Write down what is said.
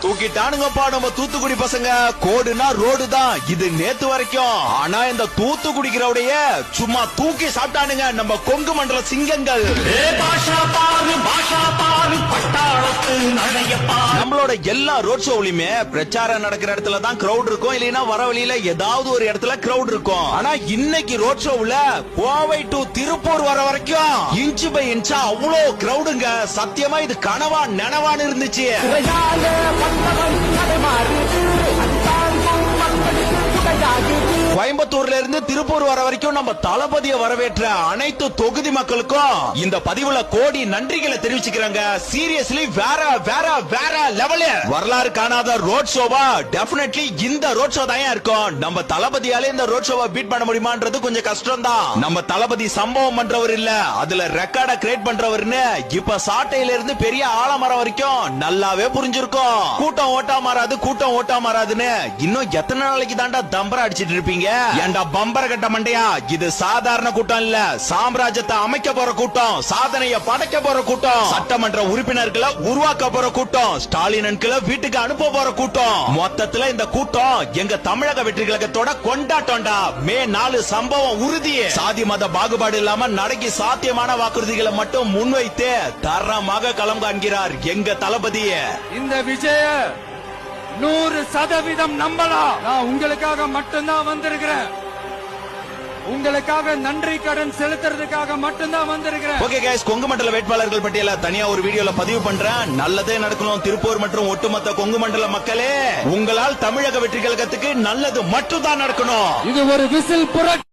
தூக்கிட்டானுங்கப்பா நம்ம தூத்துக்குடி பசங்க. கோடுனா ரோடு தான் இது நேத்து வரைக்கும். ஆனா இந்த தூத்துக்குடிக்கிறவுடைய சும்மா தூக்கி சாப்பிட்டானுங்க நம்ம கொங்கு மண்டல சிங்கங்கள். நம்மளோட எல்லா ரோட் ஷோவிலுமே பிரச்சாரம் நடக்கிற இடத்துல தான் கிரௌட் இருக்கும், இல்லைன்னா வர வழியில ஏதாவது ஒரு இடத்துல கிரௌட் இருக்கும். ஆனா இன்னைக்கு ரோட் ஷோவுல கோவை டு திருப்பூர் வர வரைக்கும் இன்ச்சு பை இன்ச்சா அவ்வளோ கிரௌடுங்க. சத்தியமா இது கனவா நனவான்னு இருந்துச்சு. கோயம்புத்தூர்ல இருந்து திருப்பூர் வர வரைக்கும் நம்ம தளபதியை வரவேற்ற அனைத்து தொகுதி மக்களுக்கும் இந்த பதிவுல கோடி நன்றிகளை தெரிவிச்சுக்கிறாங்க. சீரியஸ்லி வேற வேற வேற லெவல். வரலாறு காணாத ரோட் ஷோவா டெஃபினெட்லி இந்த ரோட் ஷோ தான் இருக்கும். நம்ம தளபதியால இந்த ரோட் ஷோவை பீட் பண்ண முடியுமான்றது கொஞ்சம் கஷ்டம் தான். நம்ம தளபதி சம்பவம் பண்றவர் இல்ல, அதுல ரெக்கார்ட கிரியேட் பண்றவர்னு இப்ப சாட்டையில இருந்து பெரிய ஆலமரம் வரைக்கும் நல்லாவே புரிஞ்சிருக்கும். கூட்டம் ஓட்டா மாறாது, கூட்டம் ஓட்டா மாறாதுன்னு இன்னும் எத்தனை நாளைக்கு தாண்டா தம்பர அடிச்சிட்டு இருப்பீங்க? ஏண்டா பம்பர கட்ட மண்டையா, இது சாதாரண கூட்டம் இல்ல, சாம்ராஜ்யத்தை அமைக்க போற கூட்டம், சாதனையை படைக்க போற கூட்டம், சட்டமன்ற உறுப்பினர்களை உருவாக்க போற கூட்டம், ஸ்டாலின் அன்களை வீட்டுக்கு அனுப்ப போற கூட்டம். மொத்தத்துல இந்த கூட்டம் எங்க தமிழக வெற்றி கழகத்தோட கொண்டாட்டம்டா. மே 4 சம்பவம் உறுதி. சாதி மத பாகுபாடு இல்லாம நடக்கி சாத்தியமான வாக்குறுதிகளை மட்டும் முன்வைத்து தரமாக களம் காண்கிறார் எங்க தளபதி. இந்த விஜய 100% நம்பலாம். நான் உங்களுக்காக மட்டும்தான் வந்திருக்கிறேன், உங்களுக்காக நன்றி கடன் செலுத்துறதுக்காக மட்டும்தான் வந்திருக்கிறேன். ஓகே கைஸ், கொங்கு மண்டல வேட்பாளர்கள் பட்டியல தனியா ஒரு வீடியோல பதிவு பண்றேன். நல்லதே நடக்கணும் திருப்பூர் மற்றும் ஒட்டுமொத்த கொங்கு மண்டல மக்களே. உங்களால் தமிழக வெற்றி கழகத்துக்கு நல்லது மட்டும் தான் நடக்கணும். இது ஒரு விசில் புரட்சி.